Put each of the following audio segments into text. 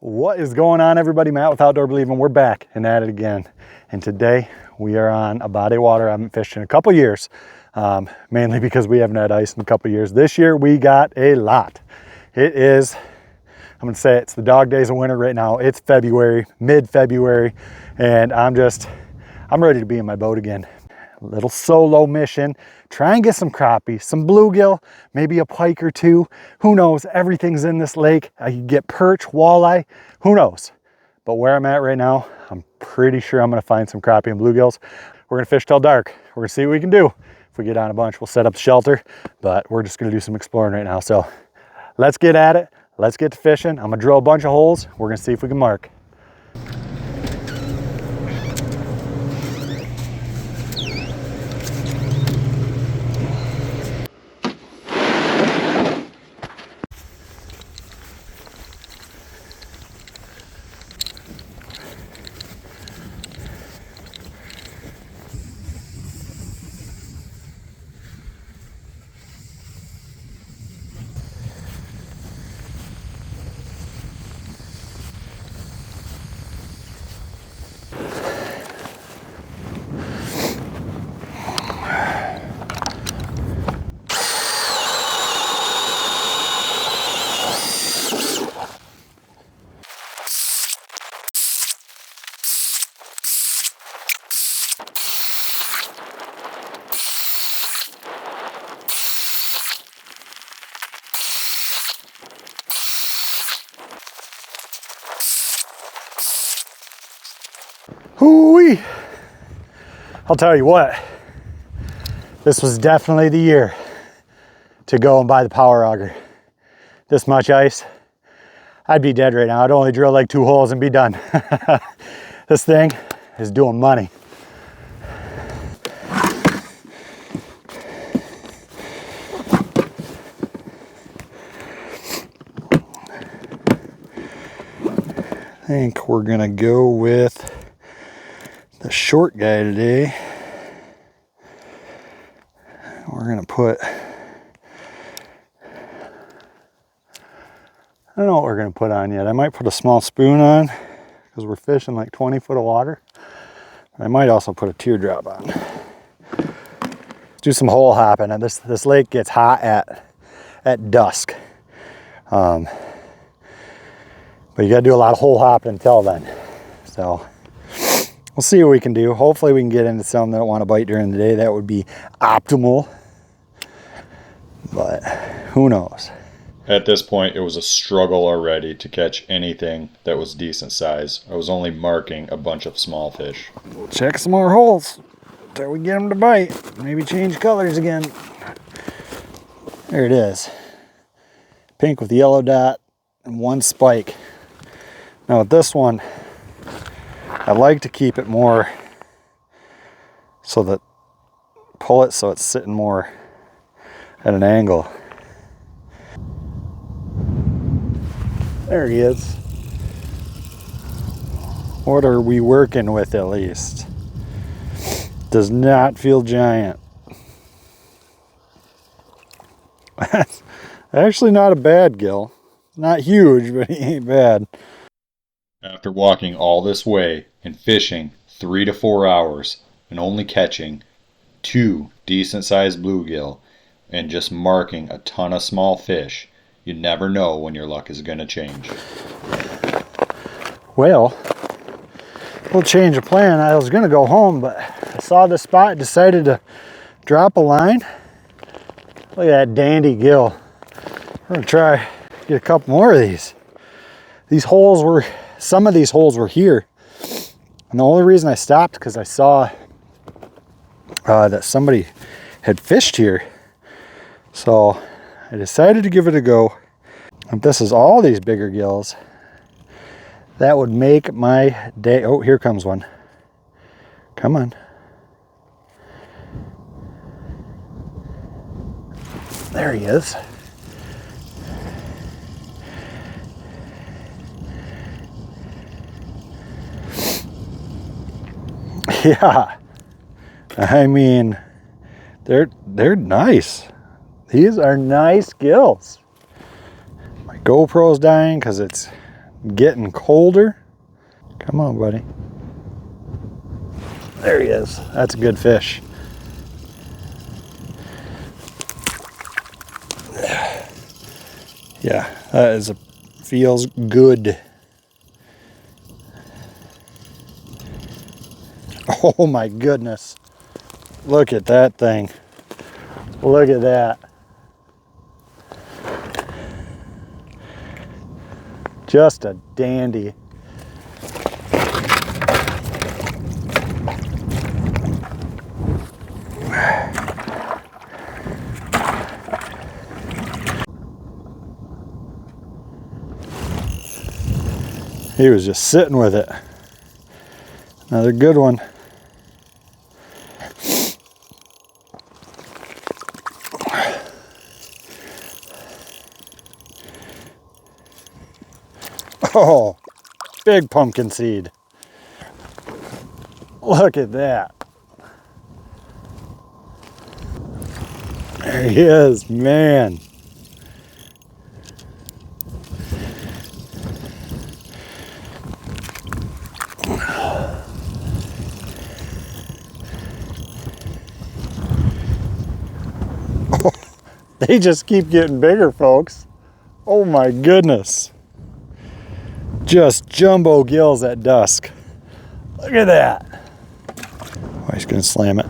What is going on, everybody? Matt with Outdoor Believing. We're back and at it again. And today we are on a body of water I haven't fished in a couple years, mainly because we haven't had ice in a couple years. This year we got a lot. It is, I'm gonna say it's the dog days of winter right now. It's February, mid-February, and I'm ready to be in my boat again. A little solo mission, try and get some crappie, some bluegill, maybe a pike or two. Who knows? Everything's in this lake. I can get perch, walleye, who knows? But where I'm at right now, I'm pretty sure I'm gonna find some crappie and bluegills. We're gonna fish till dark. We're gonna see what we can do. If we get on a bunch, we'll set up the shelter, but we're just gonna do some exploring right now. So let's get at it. Let's get to fishing. I'm gonna drill a bunch of holes. We're gonna see if we can mark. Hoo-wee! I'll tell you what, this was definitely the year to go and buy the power auger. This much ice, I'd be dead right now. I'd only drill like 2 holes and be done. This thing is doing money. I think we're gonna go with the short guy today. We're gonna put, I don't know what we're gonna put on yet. I might put a small spoon on because we're fishing like 20 foot of water. I might also put a teardrop on. Let's do some hole hopping. And this lake gets hot at dusk. But you gotta do a lot of hole hopping until then. So we'll see what we can do. Hopefully we can get into some that want to bite during the day. That would be optimal. But who knows? At this point, it was a struggle already to catch anything that was decent size. I was only marking a bunch of small fish. We'll check some more holes until we get them to bite. Maybe change colors again. There it is. Pink with the yellow dot and 1 spike. Now with this one, I like to keep it more so that, pull it so it's sitting more at an angle. There he is. What are we working with at least? Does not feel giant. Actually not a bad gill. Not huge, but he ain't bad. After walking all this way and fishing 3 to 4 hours and only catching 2 decent sized bluegill and just marking a ton of small fish, you never know when your luck is going to change. Well, we'll change of plan. I was going to go home, but I saw this spot, decided to drop a line. Look at that dandy gill. We're going to try get a couple more of these. These holes were, some of these holes were here. And the only reason I stopped because I saw that somebody had fished here. So I decided to give it a go. If this is all these bigger gills, that would make my day. Oh, here comes one. Come on. There he is. Yeah, I mean, they're nice. These are nice gills. My GoPro's dying because it's getting colder. Come on, buddy. There he is. That's a good fish. Yeah, feels good. Oh my goodness. Look at that thing. Look at that. Just a dandy. He was just sitting with it. Another good one. Oh, big pumpkin seed. Look at that. There he is, man. Oh, they just keep getting bigger, folks. Oh my goodness. Just jumbo gills at dusk. Look at that. Oh, he's gonna slam it.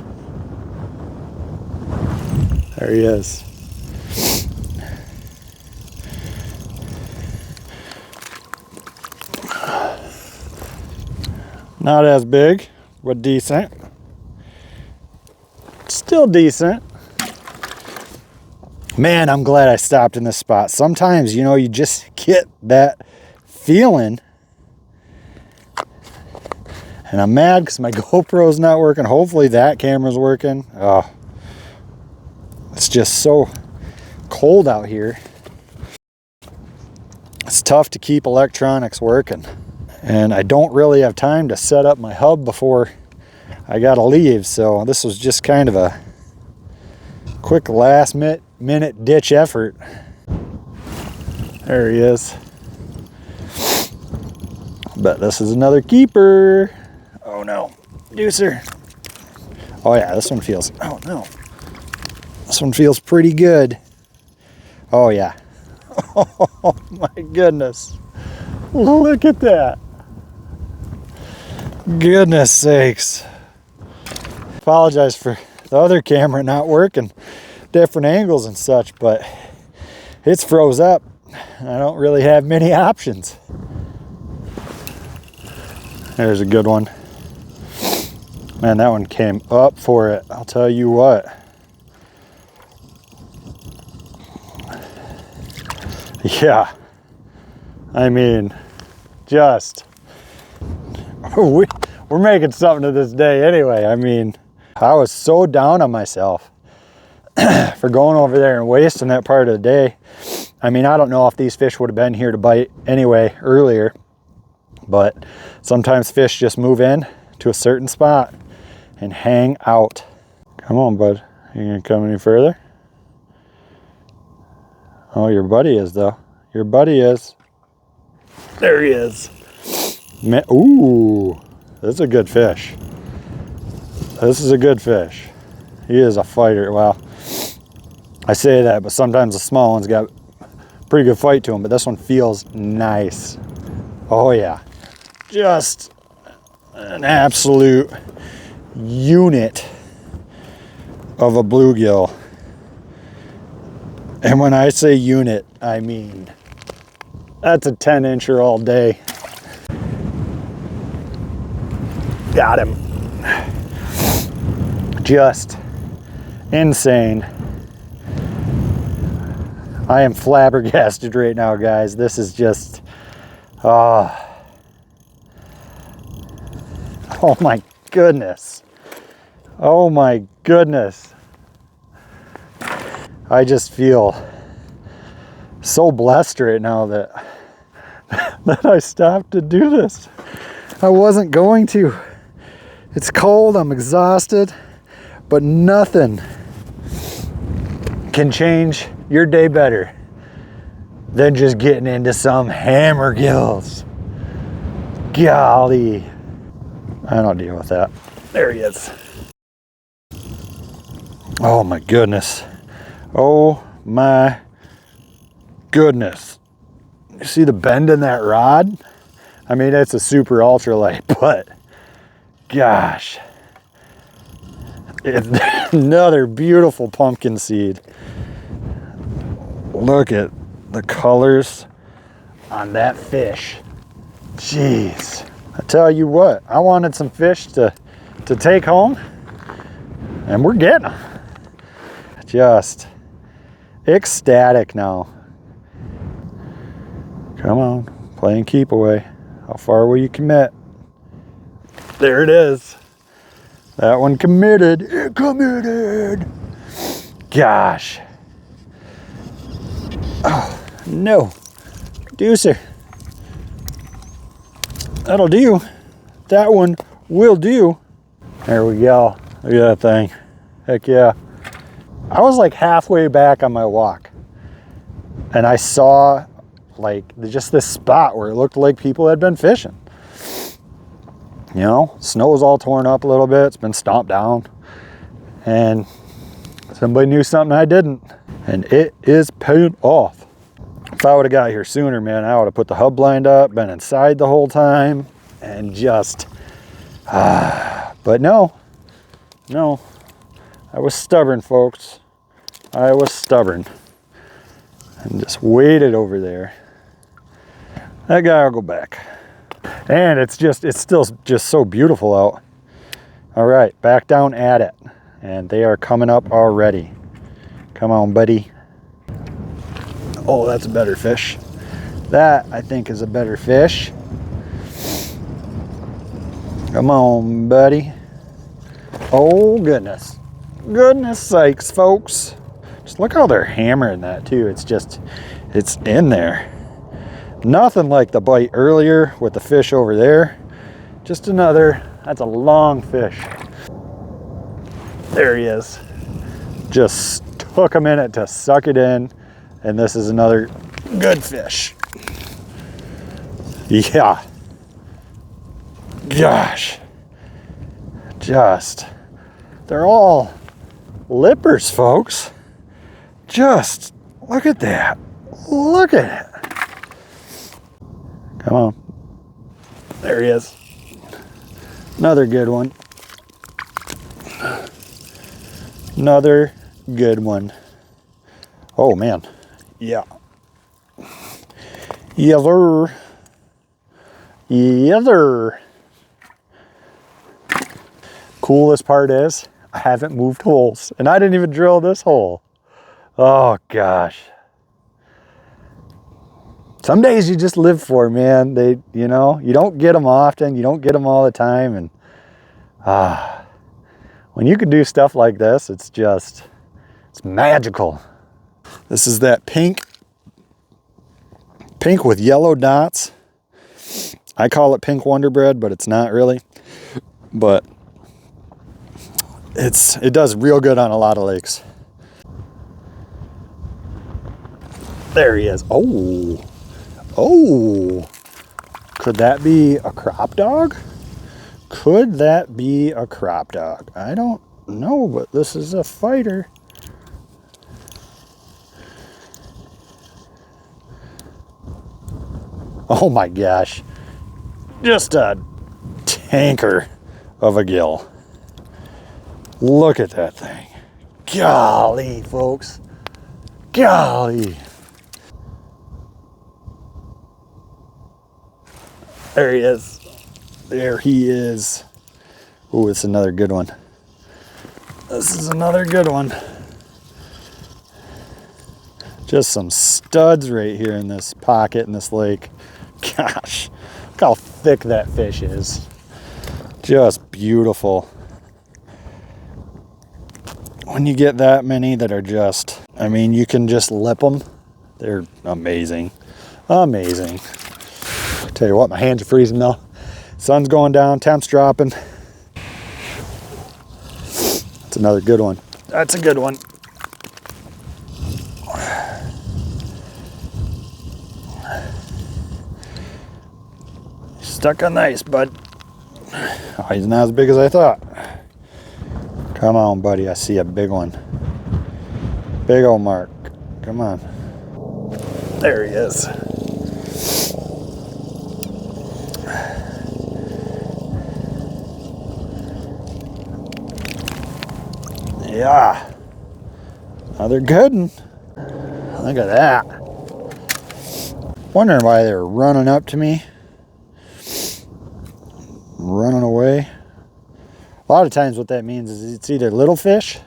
There he is. Not as big, but decent. Still decent. Man, I'm glad I stopped in this spot. Sometimes, you know, you just get that feeling. And I'm mad because my GoPro's not working. Hopefully that camera's working. Oh, it's just so cold out here. It's tough to keep electronics working. And I don't really have time to set up my hub before I gotta leave. So this was just kind of a quick last minute ditch effort. There he is. But this is another keeper. Oh no, deucer. Oh yeah, this one feels, oh no. This one feels pretty good. Oh yeah. Oh my goodness. Look at that. Goodness sakes. Apologize for the other camera not working, different angles and such, but it's froze up. I don't really have many options. There's a good one. Man, that one came up for it. I'll tell you what. Yeah. I mean, just, we're making something of this day anyway. I mean, I was so down on myself for going over there and wasting that part of the day. I mean, I don't know if these fish would have been here to bite anyway earlier, but sometimes fish just move in to a certain spot and hang out. Come on, bud. You gonna come any further? Oh, your buddy is though. Your buddy is. There he is. Man, ooh, this is a good fish. This is a good fish. He is a fighter. Well, I say that, but sometimes the small ones got pretty good fight to him, but this one feels nice. Oh yeah. Just an absolute unit of a bluegill. And when I say unit, I mean that's a 10-incher all day. Got him. Just insane. I am flabbergasted right now, guys. This is just, oh my goodness. Oh my goodness. I just feel so blessed right now that that I stopped to do this. I wasn't going to. It's cold, I'm exhausted, but nothing can change your day better than just getting into some hammer gills. Golly. I don't deal with that. There he is. Oh my goodness. Oh my goodness. You see the bend in that rod? I mean, it's a super ultralight, but gosh. It's another beautiful pumpkin seed. Look at the colors on that fish. Jeez. I tell you what, I wanted some fish to take home, and we're getting them. Just ecstatic now. Come on, playing keep away. How far will you commit? There it is. That one committed. It committed. Gosh. Oh, no. Deucer. That'll do. That one will do. There we go. Look at that thing. Heck yeah. I was like halfway back on my walk, and I saw like just this spot where it looked like people had been fishing. You know, snow's all torn up a little bit. It's been stomped down, and somebody knew something I didn't, and it is paying off. If I would have got here sooner, man, I would have put the hub blind up, been inside the whole time, and just, but no, I was stubborn, folks. I was stubborn, and just waited over there. That guy will go back. And it's still just so beautiful out. All right, back down at it. And they are coming up already. Come on, buddy. Oh, that's a better fish. That, I think, is a better fish. Come on, buddy. Oh, goodness. Goodness sakes, folks. Just look how they're hammering that, too. It's in there. Nothing like the bite earlier with the fish over there. Just another, that's a long fish. There he is. Just took a minute to suck it in, and this is another good fish. Yeah. Gosh. Just, they're all lippers, folks. Just look at that. Look at it. Come on. There he is. Another good one. Another good one. Oh, man. Yeah. Yether. Yether. Coolest part is I haven't moved holes, and I didn't even drill this hole. Oh, gosh. Some days you just live for, man. You know, you don't get them often. You don't get them all the time. And when you can do stuff like this, it's magical. This is that pink with yellow dots. I call it pink Wonder Bread, but it's not really. But it does real good on a lot of lakes. There he is. Oh, could that be a crop dog? Could that be a crop dog? I don't know, but this is a fighter. Oh my gosh. Just a tanker of a gill. Look at that thing. Golly, folks. Golly. There he is. There he is. Ooh, it's another good one. This is another good one. Just some studs right here in this pocket in this lake. Gosh, look how thick that fish is. Just beautiful. When you get that many that are just, I mean, you can just lip them. They're amazing. Amazing. Tell you what, my hands are freezing though. Sun's going down, temps dropping. That's another good one. That's a good one. stuck on the ice, bud. Oh, he's not as big as I thought. Come on, buddy. I see a big one. Big old mark. Come on. There he is. Yeah. Another good one. Look at that. Wondering why they were running up to me. Running away. A lot of times what that means is it's either little fish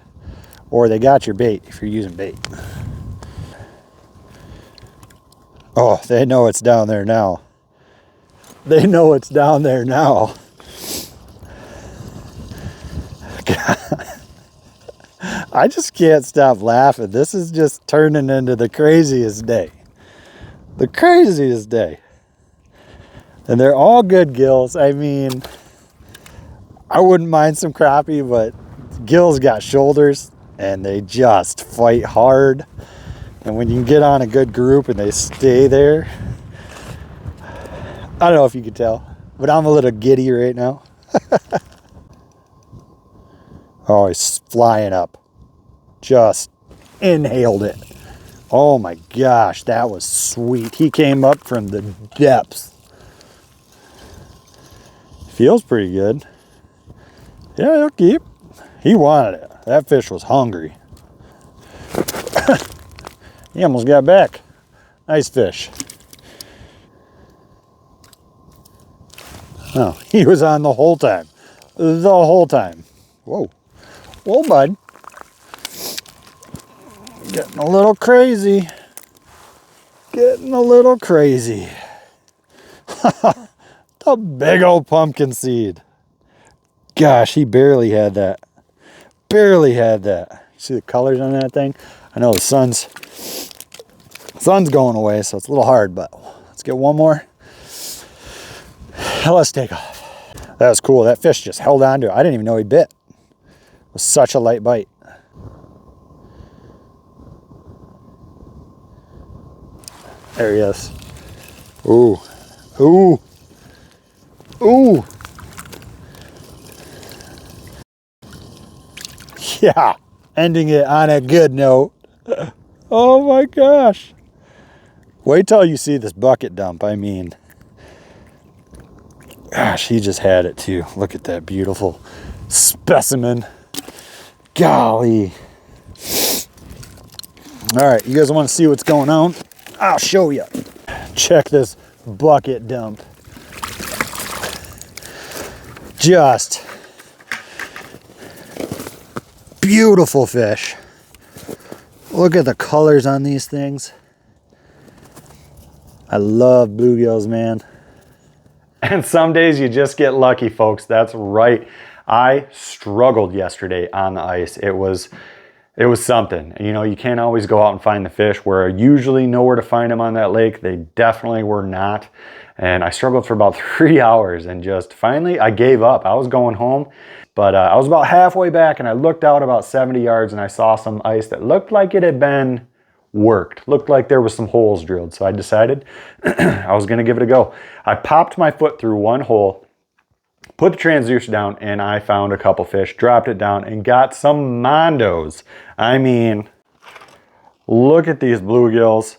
or they got your bait if you're using bait. Oh, they know it's down there now. They know it's down there now. I just can't stop laughing. This is just turning into the craziest day. The craziest day. And they're all good gills. I mean, I wouldn't mind some crappie, but gills got shoulders and they just fight hard. And when you can get on a good group and they stay there, I don't know if you can tell, but I'm a little giddy right now. Oh, he's flying up. Just inhaled it. Oh my gosh, that was sweet. He came up from the depths. Feels pretty good. Yeah, he'll keep. He wanted it. That fish was hungry. He almost got back. Nice fish. Oh, he was on the whole time. The whole time. Whoa. Whoa, bud. Getting a little crazy. Getting a little crazy. The big old pumpkin seed. Gosh, he barely had that. Barely had that. You see the colors on that thing? I know the sun's going away, so it's a little hard, but let's get one more. Let's take off. That was cool. That fish just held on to it. I didn't even know he bit. It was such a light bite. There he is. Ooh. Ooh. Ooh. Yeah. Ending it on a good note. Oh my gosh. Wait till you see this bucket dump. I mean, gosh, he just had it too. Look at that beautiful specimen. Golly. All right, you guys want to see what's going on? I'll show you. Check this bucket dump. Just beautiful fish. Look at the colors on these things. I love bluegills, man. And some days you just get lucky, folks. That's right. I struggled yesterday on the ice. It was something. You know, you can't always go out and find the fish. Where I usually know where to find them on that lake, they definitely were not. And I struggled for about 3 hours and just finally I gave up. I was going home, but I was about halfway back and I looked out about 70 yards and I saw some ice that looked like it had been worked. Looked like there was some holes drilled. So I decided I was going to give it a go. I popped my foot through one hole, put the transducer down, and I found a couple fish, dropped it down, and got some mondos. I mean, look at these bluegills.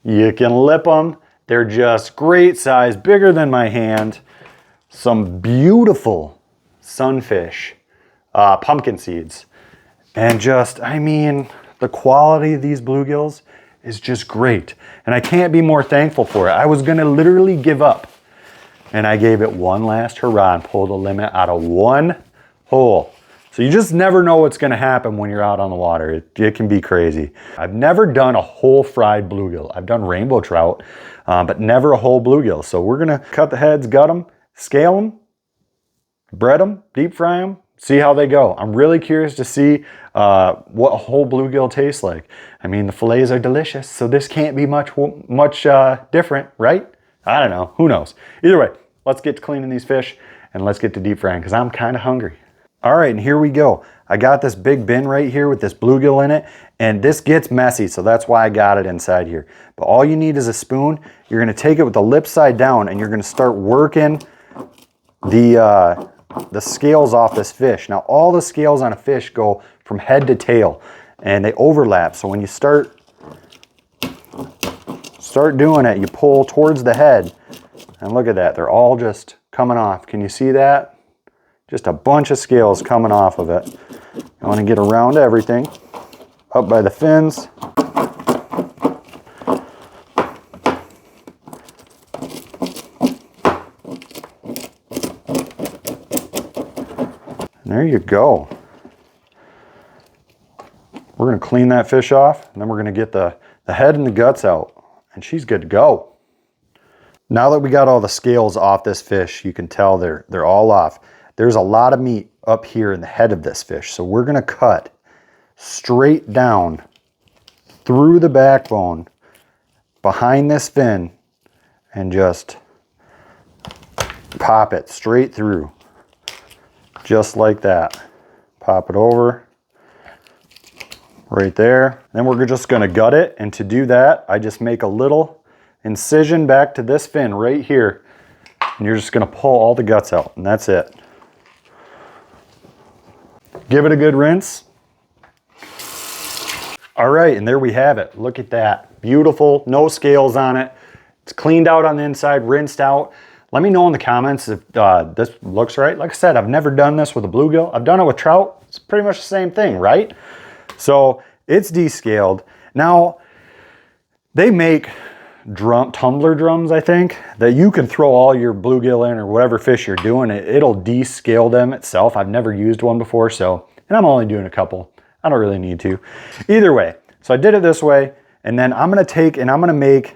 You can lip them. They're just great size, bigger than my hand. Some beautiful sunfish, pumpkin seeds. And just, I mean, the quality of these bluegills is just great. And I can't be more thankful for it. I was gonna literally give up. And I gave it one last hurrah and pulled the limit out of one hole. So you just never know what's gonna happen when you're out on the water. It can be crazy. I've never done a whole fried bluegill. I've done rainbow trout, but never a whole bluegill. So we're gonna cut the heads, gut them, scale them, bread them, deep fry them, see how they go. I'm really curious to see what a whole bluegill tastes like. I mean, the fillets are delicious, so this can't be much different, right? I don't know, who knows? Either way, let's get to cleaning these fish and let's get to deep frying because I'm kind of hungry. All right, and here we go. I got this big bin right here with this bluegill in it, and this gets messy, so that's why I got it inside here. But all you need is a spoon. You're gonna take it with the lip side down, and you're gonna start working the scales off this fish. Now, all the scales on a fish go from head to tail, and they overlap. So when you start doing it, you pull towards the head, and look at that. They're all just coming off. Can you see that? Just a bunch of scales coming off of it. I want to get around everything, up by the fins. And there you go. We're going to clean that fish off, and then we're going to get the head and the guts out, and she's good to go. Now that we got all the scales off this fish, you can tell they're all off. There's a lot of meat up here in the head of this fish, so we're going to cut straight down through the backbone behind this fin and just pop it straight through, just like that. Pop it over right there. Then we're just going to gut it, and to do that, I just make a little incision back to this fin right here, and you're just going to pull all the guts out, and that's it. Give it a good rinse. All right, and there we have it. Look at that. Beautiful, no scales on it. It's cleaned out on the inside, rinsed out. Let me know in the comments if this looks right. Like I said, I've never done this with a bluegill. I've done it with trout. It's pretty much the same thing, right? So it's descaled. Now, they make tumbler drums, I think, that you can throw all your bluegill in or whatever fish you're doing. It'll descale them itself. I've never used one before, and I'm only doing a couple. I don't really need to. Either way, so I did it this way, and then I'm gonna take and I'm gonna make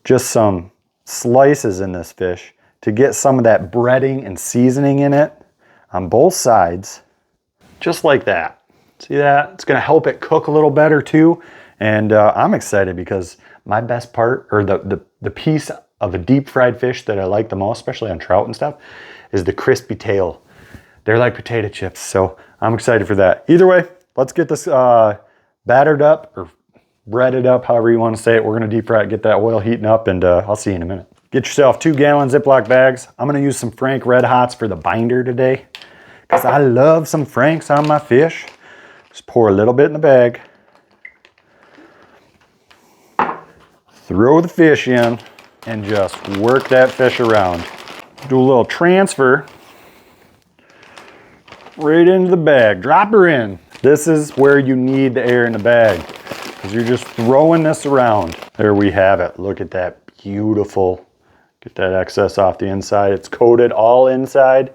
just some slices in this fish to get some of that breading and seasoning in it on both sides, just like that. See that? It's gonna help it cook a little better too. And I'm excited because my best part, or the piece of a deep fried fish that I like the most, especially on trout and stuff, is the crispy tail. They're like potato chips, so I'm excited for that. Either way, let's get this battered up or breaded up, however you want to say it. We're gonna deep fry it, get that oil heating up, and I'll see you in a minute. Get yourself 2-gallon Ziploc bags. I'm gonna use some Frank Red Hots for the binder today, because I love some Franks on my fish. Just pour a little bit in the bag. Throw the fish in and just work that fish around. Do a little transfer right into the bag. Drop her in. This is where you need the air in the bag, because you're just throwing this around. There we have it. Look at that. Beautiful. Get that excess off the inside. It's coated all inside.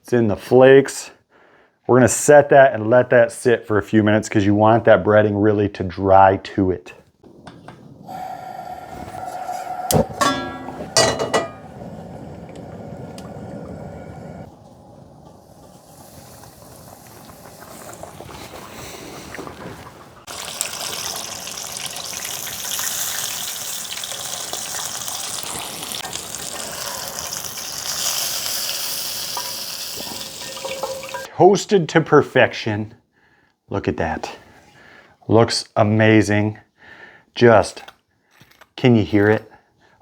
It's in the flakes. We're gonna set that and let that sit for a few minutes, because you want that breading really to dry to it. Toasted to perfection. Look at that. Looks amazing. Just, can you hear it?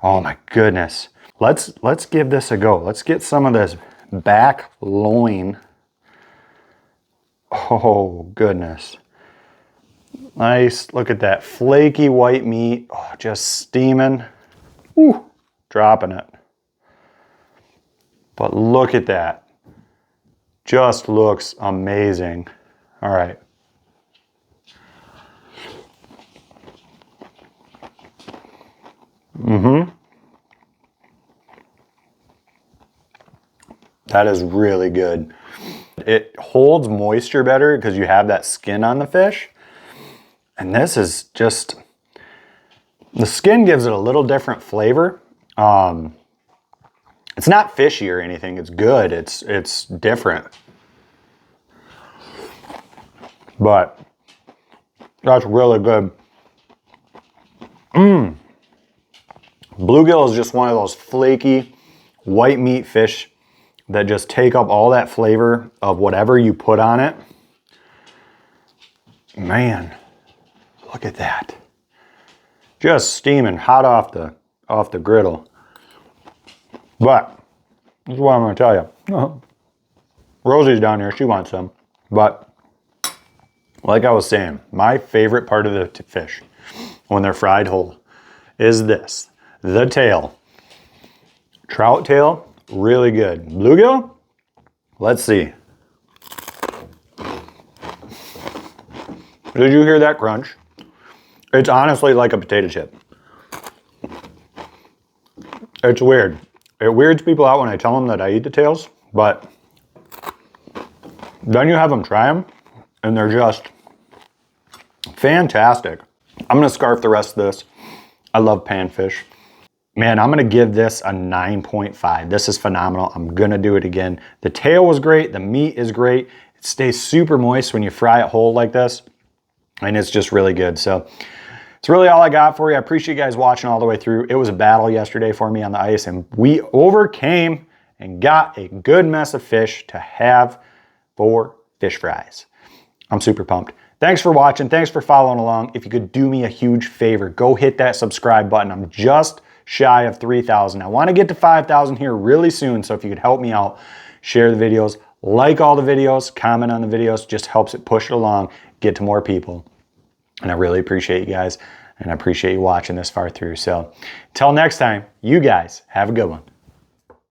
Oh my goodness. Let's give this a go. Let's get some of this back loin. Oh goodness. Nice. Look at that flaky white meat. Oh, just steaming. Woo, dropping it. But look at that. Just looks amazing. All right. That is really good. It holds moisture better because you have that skin on the fish. And this is just, the skin gives it a little different flavor. It's not fishy or anything. It's good. It's different. But that's really good. Bluegill is just one of those flaky white meat fish. that just take up all that flavor of whatever you put on it. Man, look at that. Just steaming hot off the griddle. But this is what I'm gonna tell you. Rosie's down here, she wants some. But like I was saying, my favorite part of the fish when they're fried whole is this, the tail. Trout tail, really good. Bluegill, let's see. Did you hear that crunch? It's honestly like a potato chip. It's weird. It weirds people out when I tell them that I eat the tails, but then you have them try them and they're just fantastic. I'm gonna scarf the rest of this. I love panfish. Man, I'm gonna give this a 9.5. This is phenomenal. I'm gonna do it again. The tail was great, the meat is great. It stays super moist when you fry it whole like this, and it's just really good. So it's really all I got for you. I appreciate you guys watching all the way through. It was a battle yesterday for me on the ice, and we overcame and got a good mess of fish to have for fish fries. I'm super pumped. Thanks for watching. Thanks for following along. If you could do me a huge favor, go hit that subscribe button. I'm just shy of 3,000. I want to get to 5,000 here really soon, so if you could help me out, share the videos, like all the videos, comment on the videos, just helps it push it along, get to more people. And I really appreciate you guys, and I appreciate you watching this far through. So until next time, you guys have a good one.